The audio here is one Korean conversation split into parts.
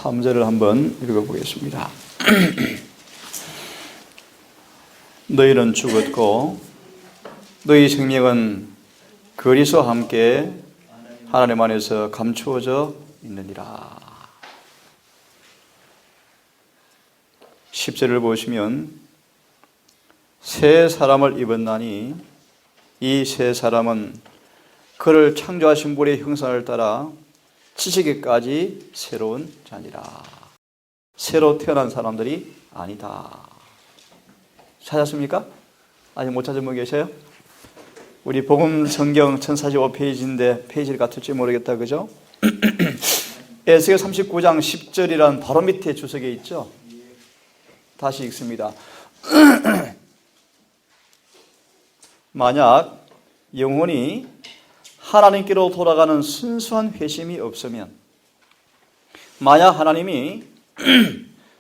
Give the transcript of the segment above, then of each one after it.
3절을 한번 읽어보겠습니다. 너희는 죽었고 너희 생명은 그리스도와 함께 하나님 안에서 감추어져 있느니라. 10절을 보시면 새 사람을 입었나니 이 새 사람은 그를 창조하신 분의 형상을 따라 지식에까지 새로운 자니라. 새로 태어난 사람들이 아니다. 찾았습니까? 아직 못 찾은 분 계세요? 우리 복음 성경 1045페이지인데 페이지를 갖출지 모르겠다, 그죠? 에스겔 39장 10절이란 바로 밑에 주석에 있죠? 다시 읽습니다. 만약 영혼이 하나님께로 돌아가는 순수한 회심이 없으면, 만약 하나님이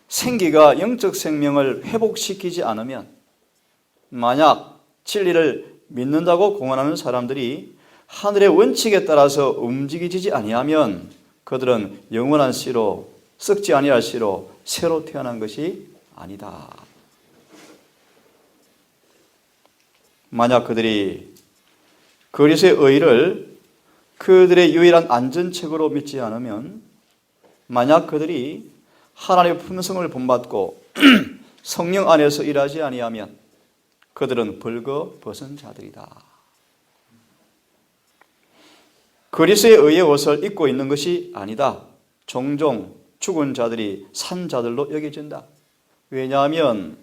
생기가 영적 생명을 회복시키지 않으면, 만약 진리를 믿는다고 공언하는 사람들이 하늘의 원칙에 따라서 움직이지 아니하면 그들은 영원한 씨로, 썩지 아니할 씨로 새로 태어난 것이 아니다. 만약 그들이 그리스도의 의를 그들의 유일한 안전책으로 믿지 않으면, 만약 그들이 하나님의 품성을 본받고 성령 안에서 일하지 아니하면 그들은 벌거벗은 자들이다. 그리스도의 의의 옷을 입고 있는 것이 아니다. 종종 죽은 자들이 산 자들로 여겨진다. 왜냐하면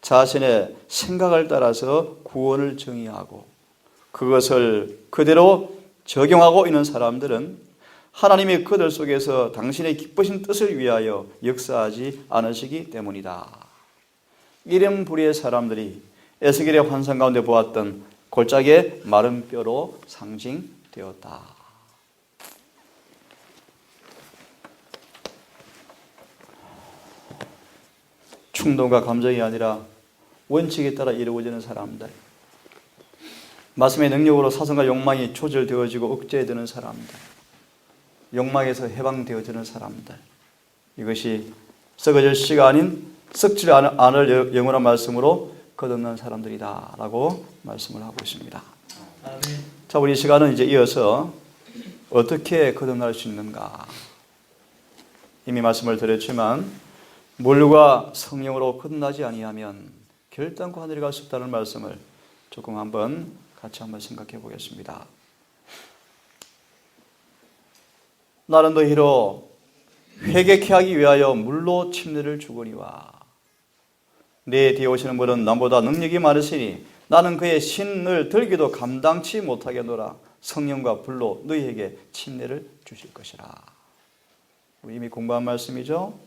자신의 생각을 따라서 구원을 정의하고 그것을 그대로 적용하고 있는 사람들은 하나님이 그들 속에서 당신의 기쁘신 뜻을 위하여 역사하지 않으시기 때문이다. 이런 부류의 사람들이 에스겔의 환상 가운데 보았던 골짜기의 마른 뼈로 상징되었다. 충동과 감정이 아니라 원칙에 따라 이루어지는 사람들, 말씀의 능력으로 사성과 욕망이 조절되어지고 억제되는 사람들, 욕망에서 해방되어지는 사람들, 이것이 썩어질 씨가 아닌 썩지 않을 영원한 말씀으로 거듭난 사람들이다 라고 말씀을 하고 있습니다. 아멘. 자, 우리 시간은 이제 이어서 어떻게 거듭날 수 있는가. 이미 말씀을 드렸지만 물과 성령으로 거듭나지 아니하면 결단코 하늘에 갈 수 없다는 말씀을 조금 같이 한번 생각해 보겠습니다. 나는 너희로 회개케 하기 위하여 물로 침례를 주거니와 내 뒤에 오시는 분은 남보다 능력이 많으시니 나는 그의 신을 들기도 감당치 못하겠노라. 성령과 불로 너희에게 침례를 주실 것이라. 우리 이미 공부한 말씀이죠?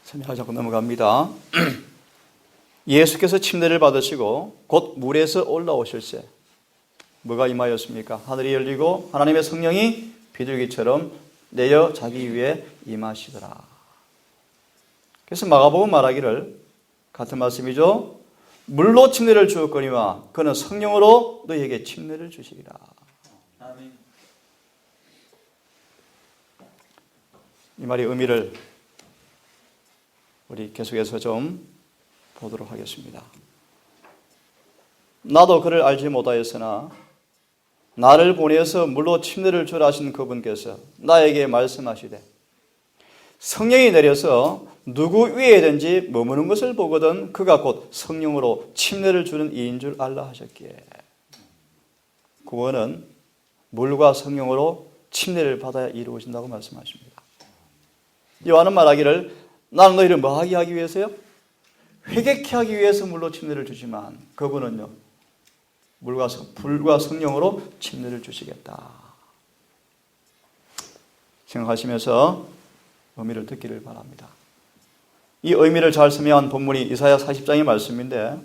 설명하지 않고 넘어갑니다. 예수께서 침례를 받으시고 곧 물에서 올라오실새 뭐가 임하였습니까? 하늘이 열리고 하나님의 성령이 비둘기처럼 내려 자기 위에 임하시더라. 그래서 마가복음 말하기를 같은 말씀이죠. 물로 침례를 주었거니와 그는 성령으로 너희에게 침례를 주시리라. 아멘. 이 말의 의미를 우리 계속해서 좀 보도록 하겠습니다. 나도 그를 알지 못하였으나 나를 보내서 물로 침례를 주라 하신 그분께서 나에게 말씀하시되 성령이 내려서 누구 위에든지 머무는 것을 보거든 그가 곧 성령으로 침례를 주는 이인 줄 알라 하셨기에, 구원은 물과 성령으로 침례를 받아야 이루어진다고 말씀하십니다. 요한은 말하기를 나는 너희를 뭐하게 하기 위해서요? 회개케 하기 위해서 물로 침례를 주지만 그분은요 불과 성령으로 침례를 주시겠다. 생각하시면서 의미를 듣기를 바랍니다. 이 의미를 잘 설명한 본문이 이사야 40장의 말씀인데,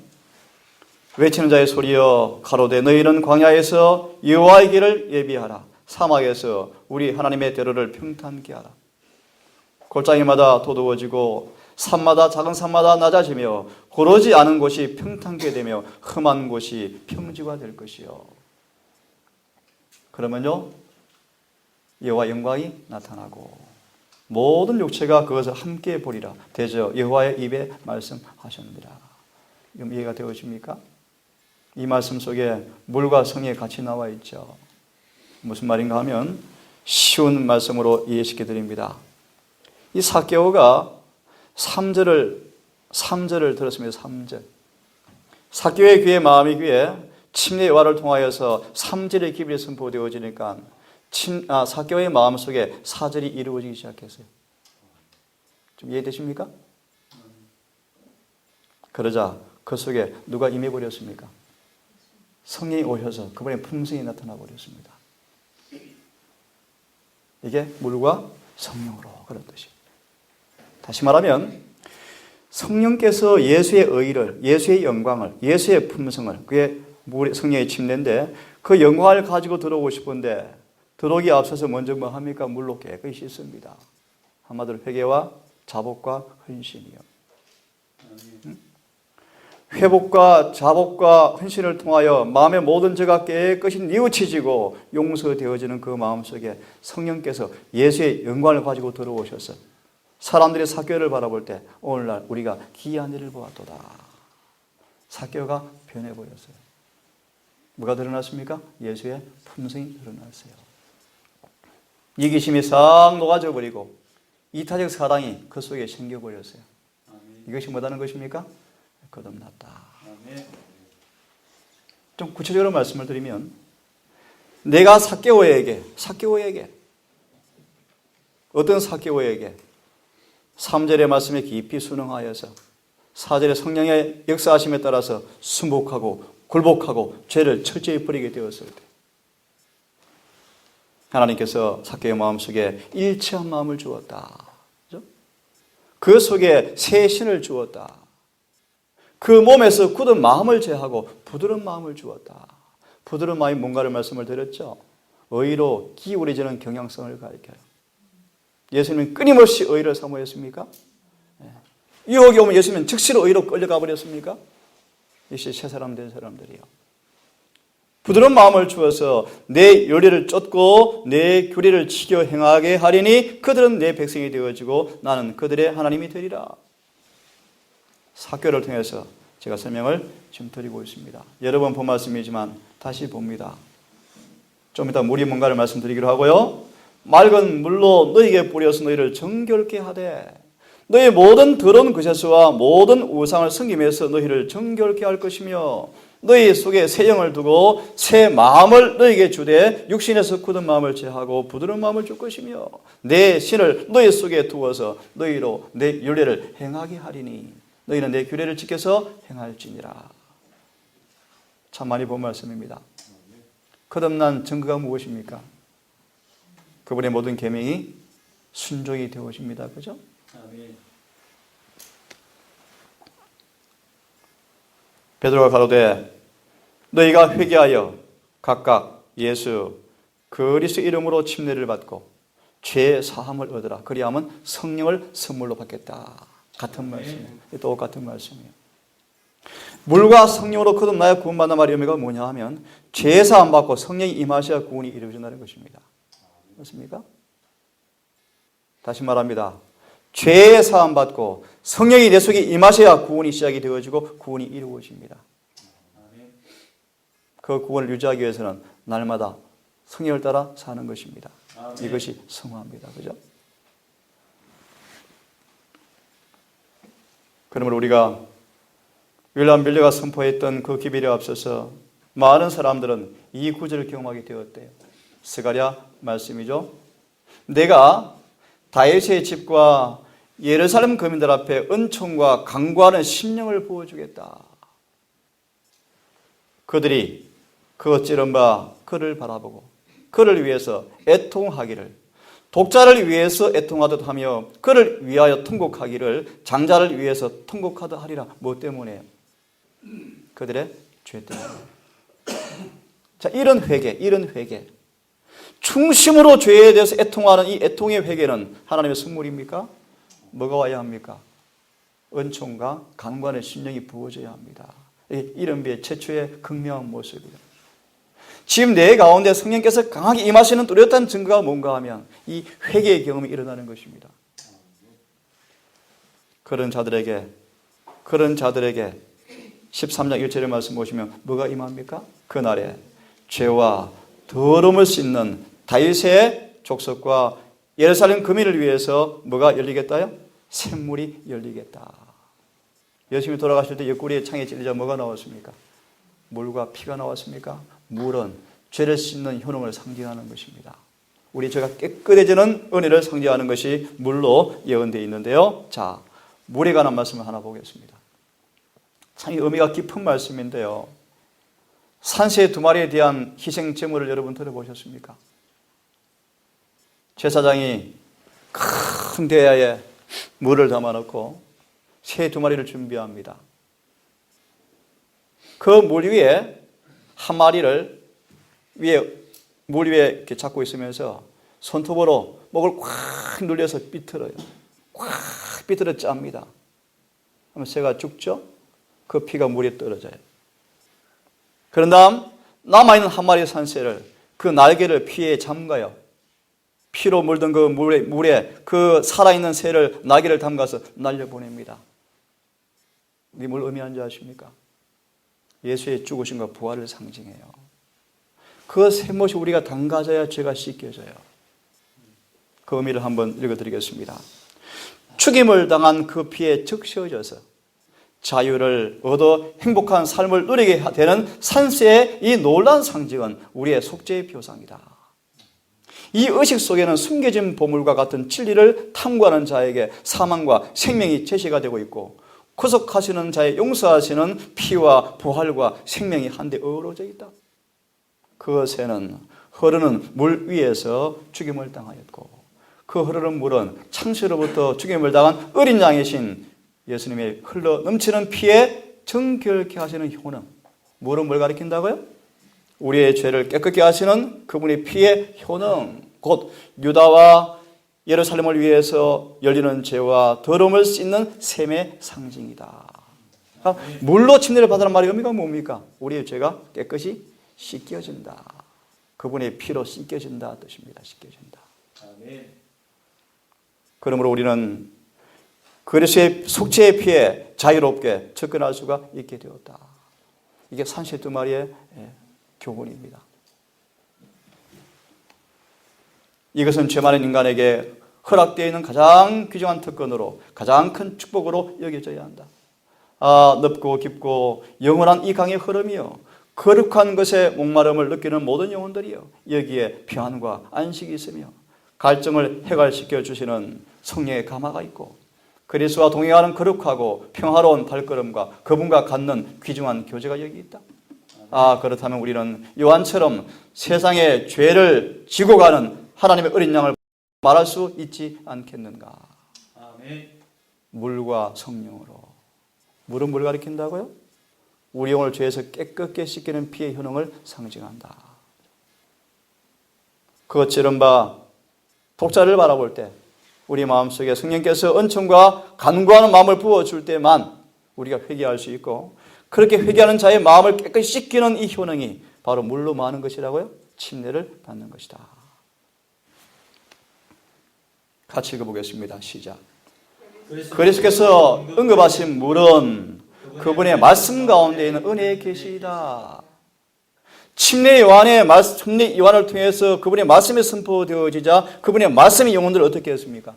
외치는 자의 소리여 가로되 너희는 광야에서 여호와의 길을 예비하라. 사막에서 우리 하나님의 대로를 평탄케 하라. 골짜기마다 도두어지고 산마다 작은 산마다 낮아지며 고르지 않은 곳이 평탄케 되며 험한 곳이 평지가 될 것이요. 그러면요 여호와 영광이 나타나고 모든 육체가 그것을 함께 보리라. 대저 여호와의 입에 말씀하셨느니라. 이건 이해가 되어집니까? 이 말씀 속에 물과 성이 같이 나와 있죠. 무슨 말인가 하면 쉬운 말씀으로 이해시켜 드립니다. 이 삭개오가 3절을 들었습니다. 3절. 삭개오의 귀에 마음의 귀에 침례 여호와를 통하여서 3절의 기별이 선포되어지니까 삭개오의 마음속에 4절이 이루어지기 시작했어요. 좀 이해되십니까? 그러자 그 속에 누가 임해버렸습니까? 성령이 오셔서 그분의 품성이 나타나 버렸습니다. 이게 물과 성령으로 그런 뜻이에요. 다시 말하면 성령께서 예수의 의를, 예수의 영광을, 예수의 품성을, 그게 성령의 침례인데 그 영광을 가지고 들어오고 싶은데 들어오기 앞서서 먼저 뭐 합니까? 물로 깨끗이 씻습니다. 한마디로 회개와 자복과 헌신이요. 회복과 자복과 헌신을 통하여 마음의 모든 죄가 깨끗이 뉘우쳐지고 용서되어지는 그 마음속에 성령께서 예수의 영광을 가지고 들어오셔서 사람들이 삭개오를 바라볼 때 오늘날 우리가 기이한 일을 보았도다. 삭개오가 변해버렸어요. 뭐가 드러났습니까? 예수의 품성이 드러났어요. 이기심이 싹 녹아져 버리고 이타적 사랑이 그 속에 생겨버렸어요. 이것이 뭐라는 것입니까? 거듭났다. 좀 구체적으로 말씀을 드리면 내가 삭개오에게 어떤 삭개오에게 3절의 말씀에 깊이 순응하여서 4절의 성령의 역사하심에 따라서 순복하고 굴복하고 죄를 철저히 버리게 되었을 때 하나님께서 삭개오의 마음속에 일치한 마음을 주었다. 그 속에 새 신을 주었다. 그 몸에서 굳은 마음을 제하고 부드러운 마음을 주었다. 부드러운 마음이 뭔가를 말씀을 드렸죠. 의로 기울어지는 경향성을 가리켜요. 예수님은 끊임없이 의를 사모했습니까? 유혹이 오면 예수님은 즉시로 의로 끌려가 버렸습니까? 역시 새 사람 된 사람들이요. 부드러운 마음을 주어서 내 윤리를 쫓고 내 규례를 지켜 행하게 하리니 그들은 내 백성이 되어지고 나는 그들의 하나님이 되리라. 삭개오를 통해서 제가 설명을 지금 드리고 있습니다. 여러 번 본 말씀이지만 다시 봅니다. 좀 이따 물이 뭔가를 말씀드리기로 하고요. 맑은 물로 너희에게 뿌려서 너희를 정결케 하되 너희 모든 더러운 그릇과 모든 우상을 섬김해서 너희를 정결케 할 것이며 너희 속에 새 영을 두고 새 마음을 너희에게 주되 육신에서 굳은 마음을 제하고 부드러운 마음을 줄 것이며 내 신을 너희 속에 두어서 너희로 내 율례를 행하게 하리니 너희는 내 규례를 지켜서 행할지니라. 참 많이 본 말씀입니다. 거듭난 증거가 무엇입니까? 그분의 모든 계명이 순종이 되어집니다. 그죠? 베드로가 가로되 너희가 회개하여 각각 예수 그리스도 이름으로 침례를 받고 죄 사함을 얻으라. 그리하면 성령을 선물로 받겠다. 같은 말씀이에요. 똑같은 말씀이에요. 물과 성령으로 거듭나야 구원받는 말의 의미가 뭐냐 하면 죄 사함 받고 성령이 임하셔야 구원이 이루어진다는 것입니다. 맞습니까? 다시 말합니다. 죄의 사함 받고 성령이 내 속에 임하셔야 구원이 시작이 되어지고 구원이 이루어집니다. 그 구원을 유지하기 위해서는 날마다 성령을 따라 사는 것입니다. 이것이 성화입니다. 그죠? 그러므로 우리가 윌람 밀러가 선포했던 그 기별에 앞서서 많은 사람들은 이 구절을 경험하게 되었대요. 스가랴 말씀이죠. 내가 다윗의 집과 예루살렘 거민들 앞에 은총과 강구하는 심령을 부어주겠다. 그들이 그 어찌른 바 그를 바라보고 그를 위해서 애통하기를 독자를 위해서 애통하듯 하며 그를 위하여 통곡하기를 장자를 위해서 통곡하듯 하리라. 뭐 때문에? 그들의 죄 때문에. 자, 이런 회개. 중심으로 죄에 대해서 애통하는 이 애통의 회개는 하나님의 선물입니까? 뭐가 와야 합니까? 은총과 강구하는 심령이 부어져야 합니다. 이런 비의 최초의 극명한 모습이에요. 지금 내 가운데 성령께서 강하게 임하시는 뚜렷한 증거가 뭔가 하면 이 회개의 경험이 일어나는 것입니다. 그런 자들에게 13장 1절의 말씀 보시면 뭐가 임합니까? 그날에 죄와 더러움을 씻는 다윗의 족속과 예루살렘 금인을 위해서 뭐가 열리겠다요? 샘물이 열리겠다. 예수님이 돌아가실 때 옆구리에 창에 찔리자 뭐가 나왔습니까? 물과 피가 나왔습니까? 물은 죄를 씻는 효능을 상징하는 것입니다. 우리 죄가 깨끗해지는 은혜를 상징하는 것이 물로 예언되어 있는데요. 자, 물에 관한 말씀을 하나 보겠습니다. 참 의미가 깊은 말씀인데요. 산새 2마리에 대한 희생 제물을 여러분 들어보셨습니까? 제사장이 큰 대야에 물을 담아놓고 새 2마리를 준비합니다. 그 물 위에 한 마리를 물 위에 이렇게 잡고 있으면서 손톱으로 목을 꽉 눌려서 삐틀어요. 꽉 삐틀어 짭니다. 그러면 새가 죽죠? 그 피가 물에 떨어져요. 그런 다음 남아있는 한 마리의 산새를 그 날개를 피에 잠가요. 피로 물든 그 물에 그 살아있는 새를 날개를 담가서 날려보냅니다. 이 뭘 의미하는 줄 아십니까? 예수의 죽으심과 부활을 상징해요. 그 샘못이 우리가 담가져야 죄가 씻겨져요. 그 의미를 한번 읽어드리겠습니다. 죽임을 당한 그 피에 적셔져서 자유를 얻어 행복한 삶을 누리게 되는 산새의 이 놀라운 상징은 우리의 속죄의 표상이다. 이 의식 속에는 숨겨진 보물과 같은 진리를 탐구하는 자에게 사망과 생명이 제시가 되고 있고, 구속하시는 자의 용서하시는 피와 부활과 생명이 한데 어우러져 있다. 그 새는 흐르는 물 위에서 죽임을 당하였고, 그 흐르는 물은 창세로부터 죽임을 당한 어린 양이신 예수님의 흘러 넘치는 피에 정결케 하시는 효능. 물은 뭘 가리킨다고요? 우리의 죄를 깨끗게 하시는 그분의 피의 효능, 곧 유다와 예루살렘을 위해서 열리는 죄와 더러움을 씻는 샘의 상징이다. 물로 침례를 받으라는 말의 의미가 뭡니까? 우리의 죄가 깨끗이 씻겨진다. 그분의 피로 씻겨진다 뜻입니다. 씻겨진다. 그러므로 우리는 그리스도의 속죄의 피에 자유롭게 접근할 수가 있게 되었다. 이게 산새 2마리의 교훈입니다. 이것은 죄 많은 인간에게 허락되어 있는 가장 귀중한 특권으로, 가장 큰 축복으로 여겨져야 한다. 넓고 깊고 영원한 이 강의 흐름이요, 거룩한 것에 목마름을 느끼는 모든 영혼들이요, 여기에 평안과 안식이 있으며 갈증을 해결시켜 주시는 성령의 감화가 있고, 그리스도와 동행하는 거룩하고 평화로운 발걸음과 그분과 갖는 귀중한 교제가 여기 있다. 그렇다면 우리는 요한처럼 세상의 죄를 지고 가는 하나님의 어린 양을 말할 수 있지 않겠는가? 아멘. 물과 성령으로. 물은 뭘 가리킨다고요? 우리 영을 죄에서 깨끗게 씻기는 피의 효능을 상징한다. 그것처럼 독자를 바라볼 때 우리 마음속에 성령께서 은총과 간구하는 마음을 부어줄 때만 우리가 회개할 수 있고, 그렇게 회개하는 자의 마음을 깨끗이 씻기는 이 효능이 바로 물로 마는 것이라고요? 침례를 받는 것이다. 같이 읽어보겠습니다. 시작. 그리스도께서 언급하신 물은 그분의 말씀 가운데 있는 은혜의 계시이다. 침례 요한을 통해서 그분의 말씀이 선포되어지자 그분의 말씀이 영혼들을 어떻게 했습니까?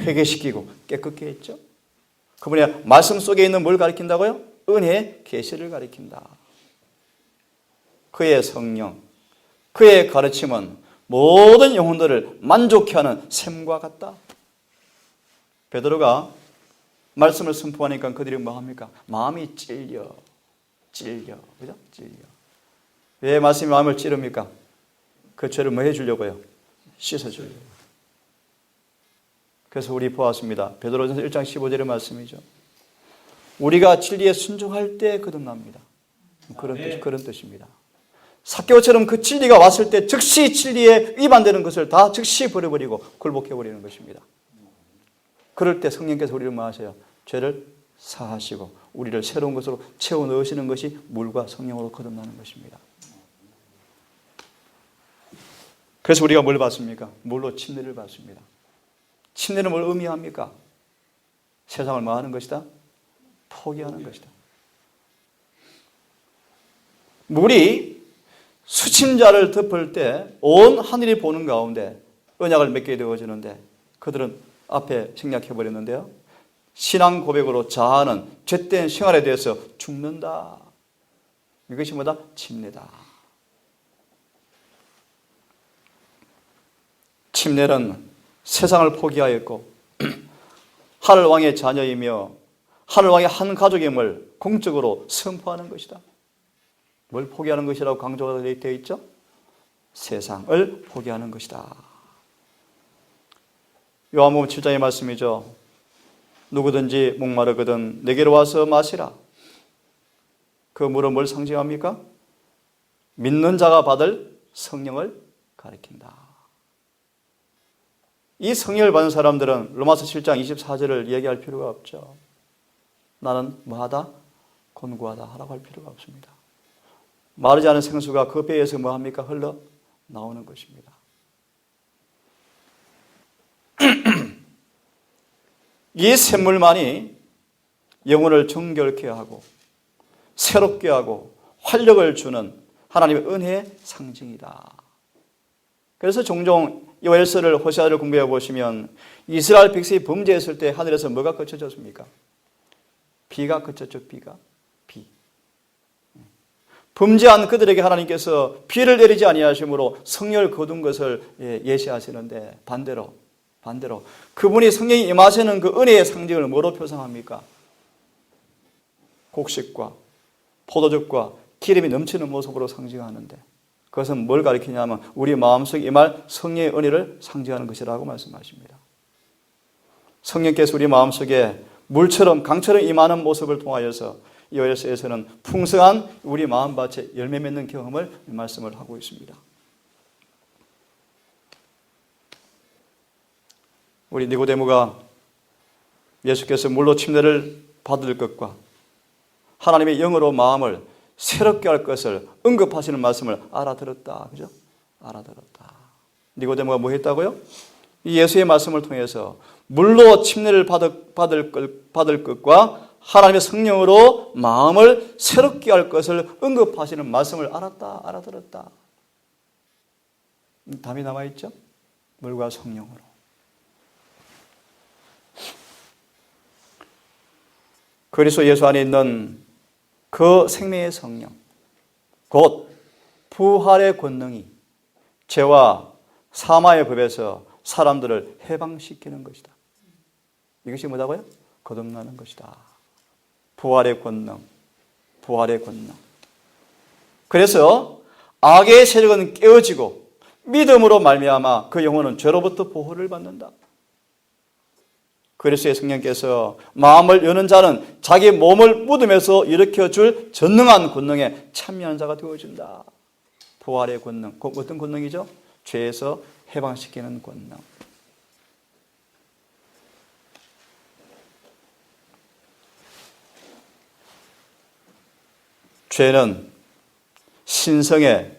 회개시키고 깨끗게 했죠. 그분의 말씀 속에 있는 뭘 가리킨다고요? 은혜의 계시를 가리킨다. 그의 성령, 그의 가르침은 모든 영혼들을 만족케 하는 샘과 같다. 베드로가 말씀을 선포하니까 그들이 뭐 합니까? 마음이 찔려. 그죠? 찔려. 왜 말씀이 마음을 찌릅니까? 그 죄를 뭐 해주려고요? 씻어주려고. 그래서 우리 보았습니다. 베드로전서 1장 15절의 말씀이죠. 우리가 진리에 순종할 때 거듭납니다. 그런 뜻입니다. 삭개오처럼 그 진리가 왔을 때 즉시 진리에 위반되는 것을 다 즉시 버려버리고 굴복해버리는 것입니다. 그럴 때 성령께서 우리를 뭐 하세요? 죄를 사하시고 우리를 새로운 것으로 채워 넣으시는 것이 물과 성령으로 거듭나는 것입니다. 그래서 우리가 뭘 받습니까? 물로 침례를 받습니다. 침례는 뭘 의미합니까? 세상을 뭐 하는 것이다? 포기하는 것이다. 물이 수침자를 덮을 때 온 하늘이 보는 가운데 언약을 맺게 되어지는데 그들은 앞에 생략해버렸는데요. 신앙 고백으로 자아는 죄된 생활에 대해서 죽는다. 이것이 뭐다? 침례다. 침례는 세상을 포기하였고 하늘왕의 자녀이며 하늘왕의 한 가족임을 공적으로 선포하는 것이다. 뭘 포기하는 것이라고 강조가 되어 있죠? 세상을 포기하는 것이다. 요한복음 7장의 말씀이죠. 누구든지 목마르거든 내게로 와서 마시라. 그 물은 뭘 상징합니까? 믿는 자가 받을 성령을 가리킨다. 이 성령을 받은 사람들은 로마서 7장 24절을 얘기할 필요가 없죠. 나는 뭐하다? 곤고하다 하라고 할 필요가 없습니다. 마르지 않은 생수가 그 배에서 뭐합니까? 흘러 나오는 것입니다. 이 샘물만이 영혼을 정결케 하고 새롭게 하고 활력을 주는 하나님의 은혜의 상징이다. 그래서 종종 요엘서를 호세아를 공부해 보시면 이스라엘 백성이 범죄했을 때 하늘에서 뭐가 그쳐졌습니까? 비가 그쳤죠. 비가. 비. 범죄한 그들에게 하나님께서 비를 내리지 아니하심으로 성령을 거둔 것을 예시하시는데 반대로 그분이 성령이 임하시는 그 은혜의 상징을 뭐로 표상합니까? 곡식과 포도즙과 기름이 넘치는 모습으로 상징하는데 그것은 뭘 가리키냐면 우리 마음속에 임할 성령의 은혜를 상징하는 것이라고 말씀하십니다. 성령께서 우리 마음속에 물처럼 강처럼 임하는 모습을 통하여서 요엘서에서는 풍성한 우리 마음밭에 열매 맺는 경험을 말씀을 하고 있습니다. 우리 니고데모가 예수께서 물로 침례를 받을 것과 하나님의 영으로 마음을 새롭게 할 것을 언급하시는 말씀을 알아들었다. 그죠? 알아들었다. 니고데모가 뭐 했다고요? 이 예수의 말씀을 통해서 물로 침례를 받을 것과 하나님의 성령으로 마음을 새롭게 할 것을 언급하시는 말씀을 알아들었다. 답이 남아있죠? 물과 성령으로. 그리스도 예수 안에 있는 그 생명의 성령, 곧 부활의 권능이 죄와 사마의 법에서 사람들을 해방시키는 것이다. 이것이 뭐다고요? 거듭나는 것이다. 부활의 권능, 부활의 권능. 그래서 악의 세력은 깨어지고 믿음으로 말미암아 그 영혼은 죄로부터 보호를 받는다. 그리스도의 성령께서 마음을 여는 자는 자기 몸을 무덤에서 일으켜줄 전능한 권능에 참여하는 자가 되어준다. 부활의 권능. 어떤 권능이죠? 죄에서 해방시키는 권능. 죄는 신성의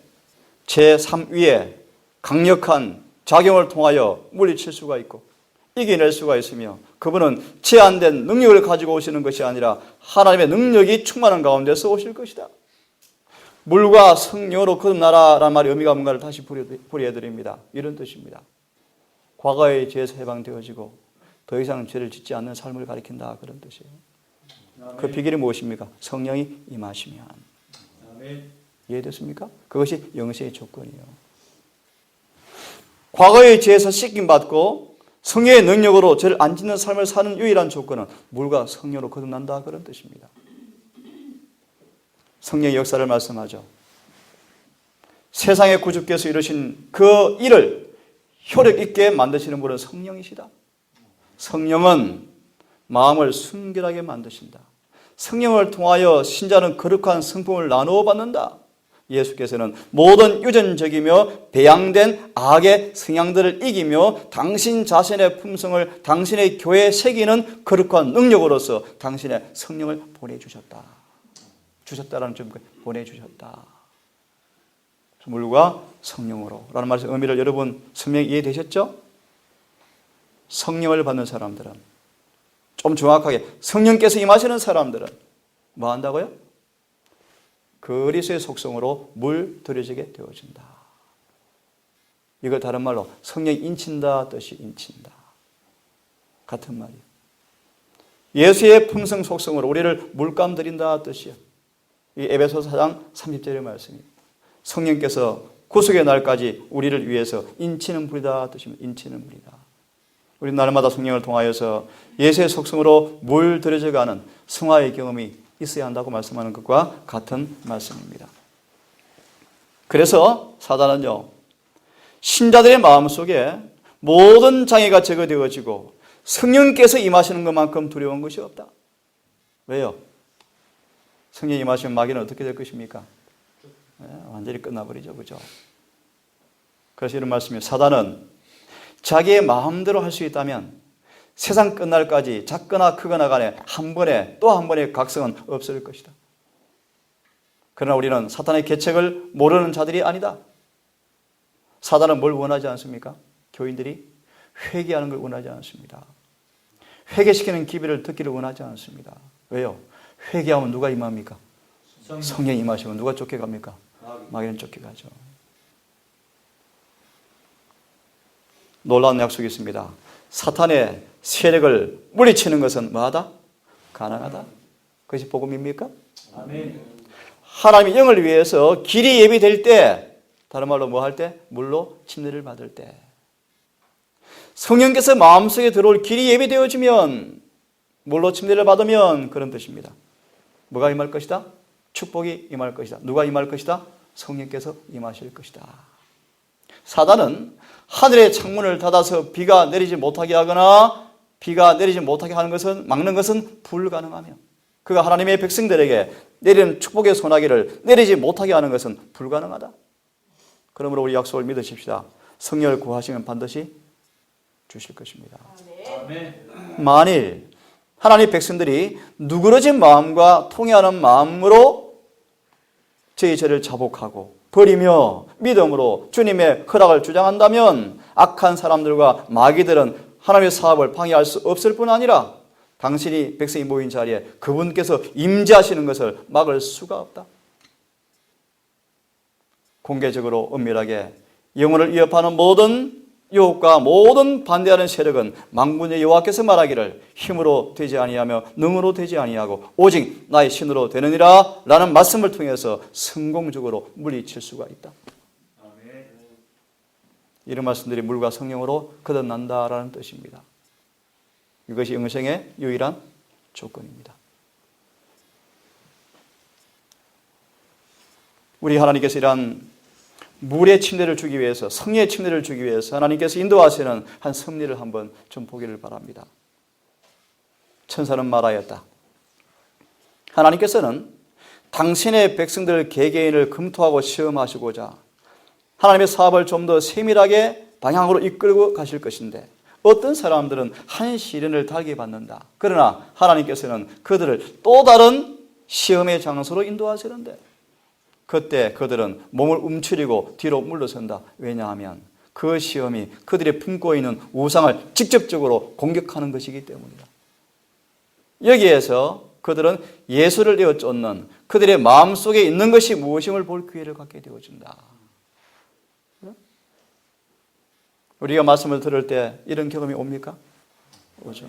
제3위의 강력한 작용을 통하여 물리칠 수가 있고 이겨낼 수가 있으며 그분은 제한된 능력을 가지고 오시는 것이 아니라 하나님의 능력이 충만한 가운데서 오실 것이다. 물과 성령으로 거듭나라라는 말의 의미가 뭔가를 다시 풀이해드립니다. 이런 뜻입니다. 과거의 죄에서 해방되어지고 더 이상 죄를 짓지 않는 삶을 가리킨다. 그런 뜻이에요. 그 비결이 무엇입니까? 성령이 임하시면. 이해됐습니까? 그것이 영생의 조건이에요. 과거의 죄에서 씻김받고 성령의 능력으로 죄를 안 짓는 삶을 사는 유일한 조건은 물과 성령으로 거듭난다. 그런 뜻입니다. 성령의 역사를 말씀하죠. 세상의 구주께서 이루신 그 일을 효력 있게 만드시는 분은 성령이시다. 성령은 마음을 순결하게 만드신다. 성령을 통하여 신자는 거룩한 성품을 나누어 받는다. 예수께서는 모든 유전적이며 배양된 악의 성향들을 이기며 당신 자신의 품성을 당신의 교회에 새기는 거룩한 능력으로서 당신의 성령을 보내주셨다. 주셨다라는 점 보내주셨다. 물과 성령으로 라는 말의 의미를 여러분 선명히 이해되셨죠? 성령을 받는 사람들은, 좀 정확하게 성령께서 임하시는 사람들은 뭐 한다고요? 그리스도의 속성으로 물들여지게 되어진다. 이걸 다른 말로 성령이 인친다 뜻이 인친다. 같은 말이에요. 예수의 품성 속성으로 우리를 물감들인다 뜻이요. 이 에베소서 4장 30절의 말씀입니다. 성령께서 구속의 날까지 우리를 위해서 인치는 불이다 뜻입니다. 인치는 불이다. 우리 날마다 성령을 통하여서 예수의 속성으로 물들여져가는 승화의 경험이 있어야 한다고 말씀하는 것과 같은 말씀입니다. 그래서 사단은요, 신자들의 마음속에 모든 장애가 제거되어지고 성령께서 임하시는 것만큼 두려운 것이 없다. 왜요? 성령이 임하시면 마귀는 어떻게 될 것입니까? 완전히 끝나버리죠. 그죠? 그래서 이런 말씀이에요. 사단은 자기의 마음대로 할 수 있다면 세상 끝날까지 작거나 크거나 간에 한 번에 또 한 번의 각성은 없을 것이다. 그러나 우리는 사탄의 계책을 모르는 자들이 아니다. 사단은 뭘 원하지 않습니까? 교인들이 회개하는 걸 원하지 않습니다. 회개시키는 기회를 듣기를 원하지 않습니다. 왜요? 회개하면 누가 임합니까? 성령이 임하시면 누가 쫓겨갑니까? 마귀는 쫓겨가죠. 놀라운 약속이 있습니다. 사탄의 세력을 물리치는 것은 뭐하다? 가능하다. 그것이 복음입니까? 아멘. 하나님의 영을 위해서 길이 예비될 때, 다른 말로 뭐 할 때? 물로 침례를 받을 때, 성령께서 마음속에 들어올 길이 예비되어지면, 물로 침례를 받으면 그런 뜻입니다. 뭐가 임할 것이다? 축복이 임할 것이다. 누가 임할 것이다? 성령께서 임하실 것이다. 사단은 하늘의 창문을 닫아서 비가 내리지 못하게 하거나 비가 내리지 못하게 하는 것은, 막는 것은 불가능하며, 그가 하나님의 백성들에게 내리는 축복의 소나기를 내리지 못하게 하는 것은 불가능하다. 그러므로 우리 약속을 믿으십시다. 성령을 구하시면 반드시 주실 것입니다. 만일 하나님의 백성들이 누그러진 마음과 통해하는 마음으로 저희 죄를 자복하고 버리며 믿음으로 주님의 허락을 주장한다면 악한 사람들과 마귀들은 하나님의 사업을 방해할 수 없을 뿐 아니라 당신이 백성이 모인 자리에 그분께서 임재하시는 것을 막을 수가 없다. 공개적으로 은밀하게 영혼을 위협하는 모든 유혹과 모든 반대하는 세력은 만군의 여호와께서 말하기를 힘으로 되지 아니하며 능으로 되지 아니하고 오직 나의 신으로 되느니라 라는 말씀을 통해서 성공적으로 물리칠 수가 있다. 이런 말씀들이 물과 성령으로 거듭난다라는 뜻입니다. 이것이 영생의 유일한 조건입니다. 우리 하나님께서 이러한 물의 침례를 주기 위해서, 성령의 침례를 주기 위해서 하나님께서 인도하시는 한 섭리를 한번 좀 보기를 바랍니다. 천사는 말하였다. 하나님께서는 당신의 백성들 개개인을 검토하고 시험하시고자 하나님의 사업을 좀 더 세밀하게 방향으로 이끌고 가실 것인데, 어떤 사람들은 한 시련을 달게 받는다. 그러나 하나님께서는 그들을 또 다른 시험의 장소로 인도하시는데, 그때 그들은 몸을 움츠리고 뒤로 물러선다. 왜냐하면 그 시험이 그들이 품고 있는 우상을 직접적으로 공격하는 것이기 때문이다. 여기에서 그들은 예수를 내어 쫓는 그들의 마음속에 있는 것이 무엇임을 볼 기회를 갖게 되어진다. 우리가 말씀을 들을 때 이런 경험이 옵니까? 오죠.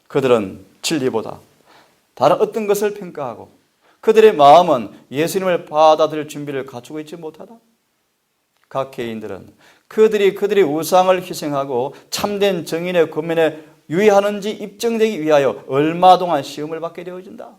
그들은 진리보다 다른 어떤 것을 평가하고 그들의 마음은 예수님을 받아들일 준비를 갖추고 있지 못하다. 각 개인들은 그들이 우상을 희생하고 참된 정인의 권면에 유의하는지 입증되기 위하여 얼마 동안 시험을 받게 되어진다.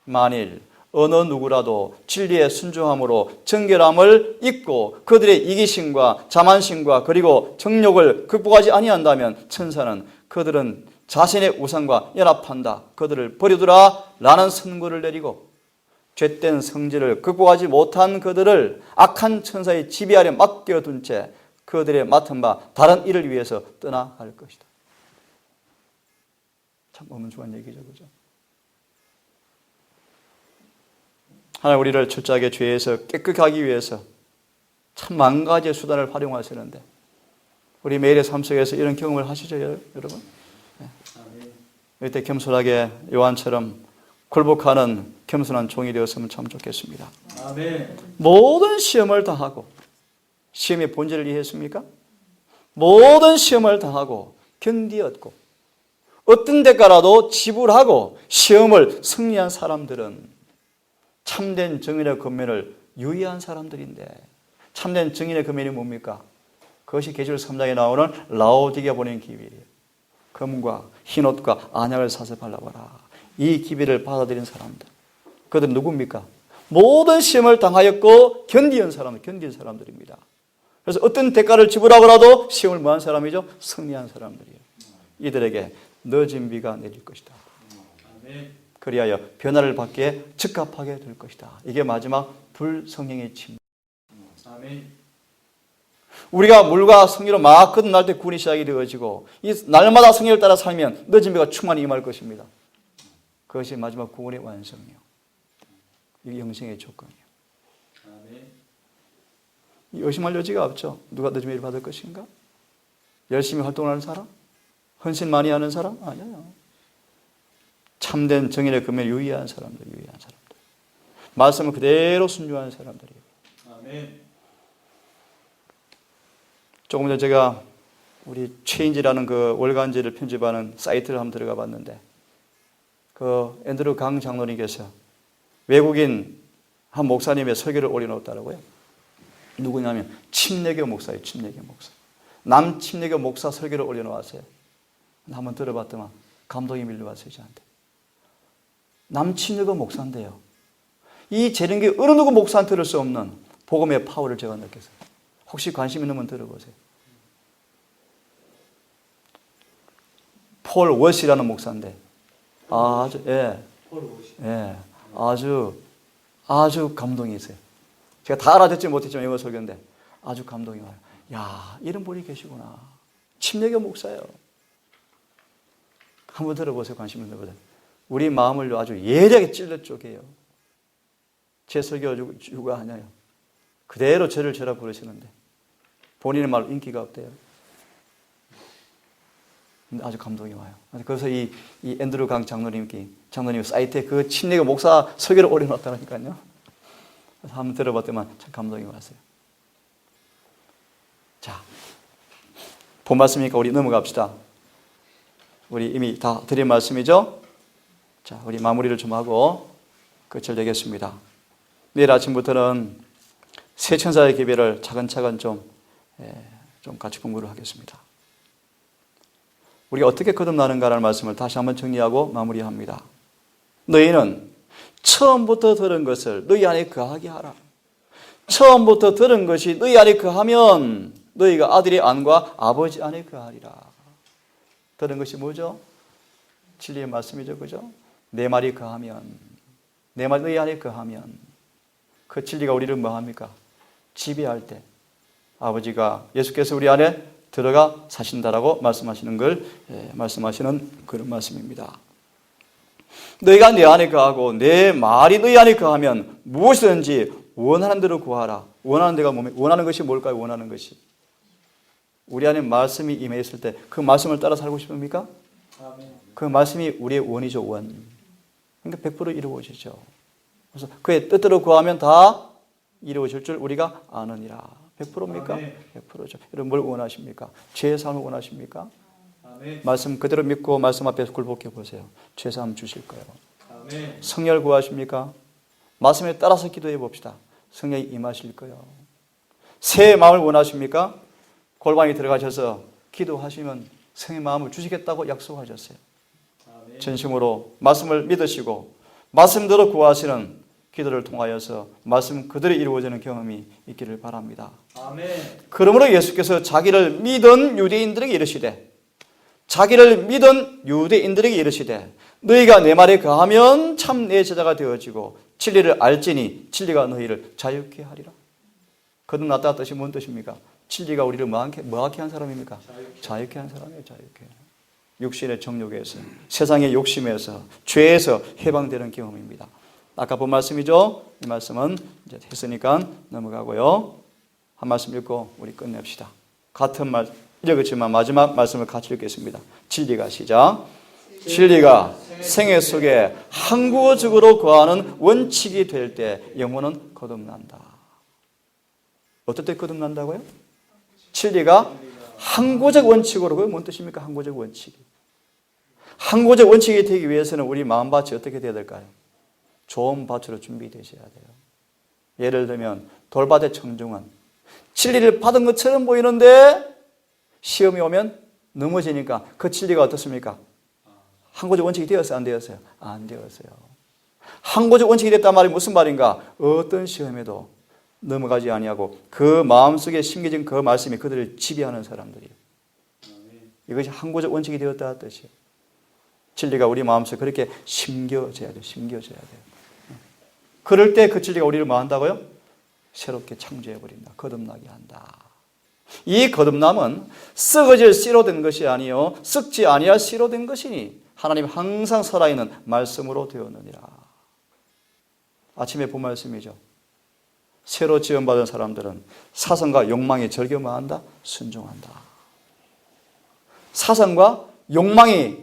만일 어느 누구라도 진리의 순종함으로 정결함을 잊고 그들의 이기심과 자만심과 그리고 정욕을 극복하지 아니한다면 천사는 그들은 자신의 우상과 연합한다, 그들을 버리두라 라는 선고를 내리고 죄된 성질을 극복하지 못한 그들을 악한 천사의 지배 아래 맡겨둔 채 그들의 맡은 바 다른 일을 위해서 떠나갈 것이다. 참 엄중한 얘기죠, 그죠? 하나님 우리를 철저하게 죄에서 깨끗하기 위해서 참 만 가지의 수단을 활용하시는데 우리 매일의 삶 속에서 이런 경험을 하시죠, 여러분? 네. 이때 겸손하게 요한처럼 굴복하는 겸손한 종이 되었으면 참 좋겠습니다. 아멘. 모든 시험을 당하고 시험의 본질을 이해했습니까? 모든 시험을 당하고 견디었고 어떤 대가라도 지불하고 시험을 승리한 사람들은 참된 정인의 권면을 유의한 사람들인데 참된 정인의 권면이 뭡니까? 그것이 계시록 3장에 나오는 라오디게아 보낸 기별이에요. 금과 흰옷과 안약을 사서 발라봐라. 이 기별을 받아들인 사람들. 그들은 누굽니까? 모든 시험을 당하였고 견디는 사람들입니다. 그래서 어떤 대가를 지불하고라도 시험을 뭐한 사람이죠? 승리한 사람들이에요. 이들에게 늦은 비가 내릴 것이다. 그리하여 변화를 받기에 적합하게 될 것이다. 이게 마지막 불성령의 침. 우리가 물과 성령으로 막 거듭날 때 구원이 시작이 되어지고 이 날마다 성령을 따라 살면 늦은 비가 충만히 임할 것입니다. 그것이 마지막 구원의 완성이요. 이게 영생의 조건이요. 의심할 여지가 없죠. 누가 늦은 비를 받을 것인가? 열심히 활동하는 사람? 헌신 많이 하는 사람? 아니에요. 참된 정인의 금에 유의한 사람들. 말씀을 그대로 순종하는 사람들이에요. 아멘. 조금 전에 제가 우리 체인지라는 그 월간지를 편집하는 사이트를 한번 들어가 봤는데 그 앤드루 강 장로님께서 외국인 한 목사님의 설교를 올려놓았다고요. 누구냐면 침례교 목사예요. 침례교 목사. 남침례교 목사 설교를 올려놓았어요. 한번 들어봤더만 감동이 밀려왔어요. 저한테. 남침례교 목사인데요. 이 재림교회 어느 누구 목사한테 들을 수 없는 복음의 파워를 제가 느꼈어요. 혹시 관심 있는 분 들어보세요. 폴 워시라는 목사인데 아주 감동이 있어요. 제가 다 알아듣지 못했지만 영어 설교인데 아주 감동이 와요. 야, 이런 분이 계시구나. 침례교 목사예요. 한번 들어보세요. 관심 있는 분들. 우리 마음을 아주 예리하게 찔러 쪼개요. 제 설교 누가 하냐요. 그대로 저를 저라 부르시는데 본인의 말로 인기가 없대요. 근데 아주 감동이 와요. 그래서 이 앤드루 강 장로님 사이트에 그 침례교 목사 설교를 올려놨다니까요. 그래서 한번 들어봤더만 참 감동이 왔어요. 자, 본 말씀이니까 우리 넘어갑시다. 우리 이미 다 드린 말씀이죠. 자, 우리 마무리를 좀 하고 끝을 내겠습니다. 내일 아침부터는 세 천사의 기별을 차근차근 좀 같이 공부를 하겠습니다. 우리가 어떻게 거듭나는가라는 말씀을 다시 한번 정리하고 마무리합니다. 너희는 처음부터 들은 것을 너희 안에 거하게 하라. 처음부터 들은 것이 너희 안에 거하면 너희가 아들의 안과 아버지 안에 거하리라. 들은 것이 뭐죠? 진리의 말씀이죠. 그죠? 내 말이 거하면, 내 말이 너희 안에 거하면 그 진리가 우리를 뭐합니까? 지배할 때 아버지가 예수께서 우리 안에 들어가 사신다라고 말씀하시는 그런 말씀입니다. 너희가 내 안에 거하고 내 말이 너희 안에 거하면 무엇이든지 원하는 대로 구하라. 원하는 데가 뭡니까? 원하는 것이 뭘까요? 원하는 것이 우리 안에 말씀이 임해 있을 때 그 말씀을 따라 살고 싶습니까? 그 말씀이 우리의 원이죠. 원. 그러니까 100% 이루어지죠. 그래서 그의 뜻대로 구하면 다 이루어질 줄 우리가 아느니라. 100%입니까? 100%죠. 여러분 뭘 원하십니까? 죄의 삶을 원하십니까? 아멘. 말씀 그대로 믿고 말씀 앞에서 굴복해 보세요. 죄의 삶 주실 거예요. 아멘. 성령을 구하십니까? 말씀에 따라서 기도해 봅시다. 성령이 임하실 거예요. 새 마음을 원하십니까? 골방에 들어가셔서 기도하시면 성령의 마음을 주시겠다고 약속하셨어요. 아멘. 진심으로 말씀을 믿으시고 말씀대로 구하시는 기도를 통하여서 말씀 그대로 이루어지는 경험이 있기를 바랍니다. 아멘. 그러므로 예수께서 자기를 믿은 유대인들에게 이르시되 너희가 내 말에 거하면 참 내 제자가 되어지고 진리를 알지니 진리가 너희를 자유케 하리라. 거듭났다 뜻이 뭔 뜻입니까? 진리가 우리를 뭐하게 한 사람입니까? 자유케 한 사람이에요. 자유케. 육신의 정욕에서 세상의 욕심에서 죄에서 해방되는 경험입니다. 아까 본 말씀이죠. 이 말씀은 이제 했으니까 넘어가고요. 한 말씀 읽고 우리 끝냅시다. 같은 말 읽었지만 마지막 말씀을 같이 읽겠습니다. 진리가 시작. 진리가 생애 속에 항구적으로 거하는 원칙이 될 때 영혼은 거듭난다. 어떨 때 거듭난다고요? 진리가 항구적 원칙으로, 그게 뭔 뜻입니까? 항구적 원칙이. 항구적 원칙이 되기 위해서는 우리 마음밭이 어떻게 되어야 될까요? 좋은 밭으로 준비되셔야 돼요. 예를 들면 돌밭의 청중은 진리를 받은 것처럼 보이는데 시험이 오면 넘어지니까 그 진리가 어떻습니까? 항구적 원칙이 되었어요? 안 되었어요? 안 되었어요. 항구적 원칙이 됐단 말이 무슨 말인가? 어떤 시험에도 넘어가지 아니하고 그 마음속에 심겨진 그 말씀이 그들을 지배하는 사람들이에요. 이것이 항구적 원칙이 되었다는 뜻이에요. 진리가 우리 마음속에 그렇게 심겨져야 돼요. 심겨져야 돼요. 그럴 때 그 진리가 우리를 뭐 한다고요? 새롭게 창조해버린다. 거듭나게 한다. 이 거듭남은 썩어질 씨로 된 것이 아니요 썩지 아니할 씨로 된 것이니 하나님 항상 살아있는 말씀으로 되었느니라. 아침에 본 말씀이죠. 새로 지원받은 사람들은 사상과 욕망에 절규만 한다? 순종한다. 사상과 욕망이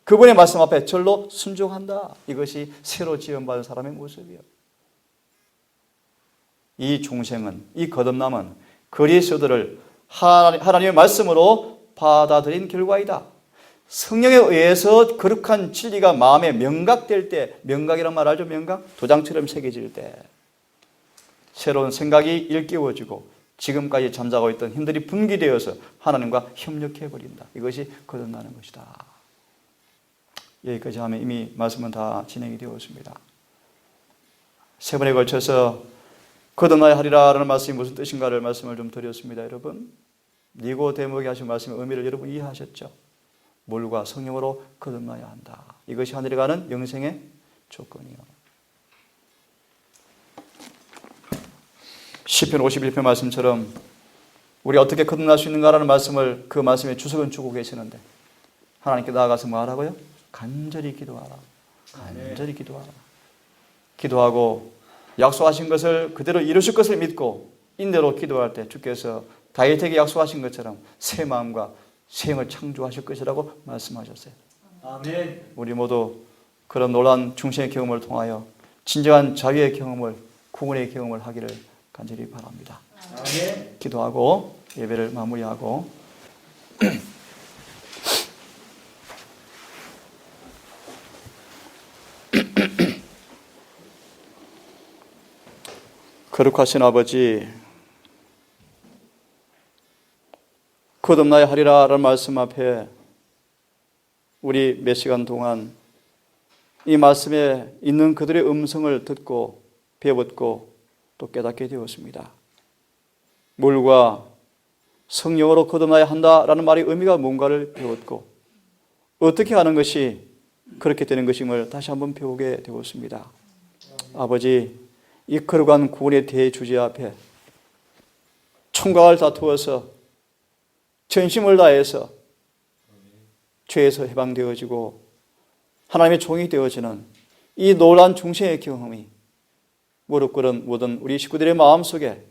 그분의 말씀 앞에 절로 순종한다. 이것이 새로 지원받은 사람의 모습이에요. 이 중생은, 이 거듭남은 그리스도를 하나님의 말씀으로 받아들인 결과이다. 성령에 의해서 거룩한 진리가 마음에 명각될 때, 명각이란 말 알죠? 명각? 도장처럼 새겨질 때 새로운 생각이 일깨워지고 지금까지 잠자고 있던 힘들이 분기되어서 하나님과 협력해버린다. 이것이 거듭나는 것이다. 여기까지 하면 이미 말씀은 다 진행이 되었습니다. 세 번에 걸쳐서 거듭나야 하리라라는 말씀이 무슨 뜻인가를 말씀을 좀 드렸습니다. 여러분, 니고데모에게 하신 말씀의 의미를 여러분 이해하셨죠? 물과 성령으로 거듭나야 한다. 이것이 하늘에 가는 영생의 조건이요. 시편 51편 말씀처럼 우리 어떻게 거듭날 수 있는가라는 말씀을 그 말씀에 주석은 주고 계시는데 하나님께 나아가서 뭐 하라고요? 간절히 기도하라. 간절히 기도하라. 기도하고 약속하신 것을 그대로 이루실 것을 믿고 인내로 기도할 때 주께서 다윗에게 약속하신 것처럼 새 마음과 새 영을 창조하실 것이라고 말씀하셨어요. 아멘. 우리 모두 그런 놀라운 중생의 경험을 통하여 진정한 자유의 경험을, 구원의 경험을 하기를 간절히 바랍니다. 아멘. 기도하고 예배를 마무리하고 거룩하신 아버지, 거듭나야 하리라라는 말씀 앞에 우리 몇 시간 동안 이 말씀에 있는 그들의 음성을 듣고 배웠고 또 깨닫게 되었습니다. 물과 성령으로 거듭나야 한다라는 말의 의미가 뭔가를 배웠고 어떻게 하는 것이 그렇게 되는 것임을 다시 한번 배우게 되었습니다. 아버지, 이 거룩한 구원의 대주제 앞에 총각을 다투어서 전심을 다해서 죄에서 해방되어지고 하나님의 종이 되어지는 이 놀라운 중생의 경험이 무릎 꿇은 모든 우리 식구들의 마음속에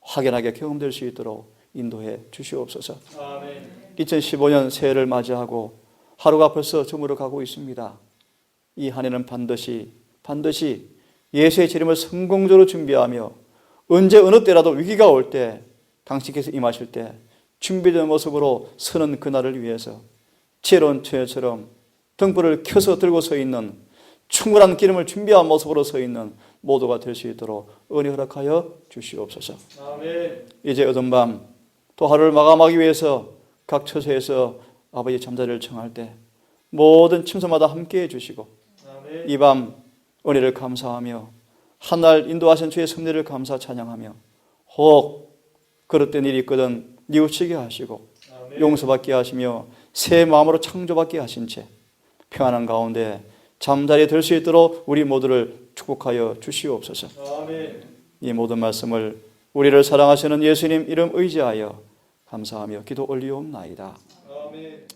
확연하게 경험될 수 있도록 인도해 주시옵소서. 아멘. 2015년 새해를 맞이하고 하루가 벌써 저물어 가고 있습니다. 이 한 해는 반드시 예수의 재림을 성공적으로 준비하며 언제 어느 때라도 위기가 올 때 당신께서 임하실 때 준비된 모습으로 서는 그날을 위해서 지혜로운 처녀처럼 등불을 켜서 들고 서 있는 충분한 기름을 준비한 모습으로 서 있는 모두가 될 수 있도록 은혜 허락하여 주시옵소서. 아멘. 이제 어둠 밤 또 하루를 마감하기 위해서 각 처소에서 아버지 잠자리를 청할 때 모든 침소마다 함께해 주시고 이 밤 은혜를 감사하며 한날 인도하신 주의 섭리를 감사 찬양하며 혹 그릇된 일이 있거든 뉘우치게 하시고 용서받게 하시며 새 마음으로 창조받게 하신 채 평안한 가운데 잠자리에 들 수 있도록 우리 모두를 축복하여 주시옵소서. 아멘. 이 모든 말씀을 우리를 사랑하시는 예수님 이름 의지하여 감사하며 기도 올리옵나이다. 아멘.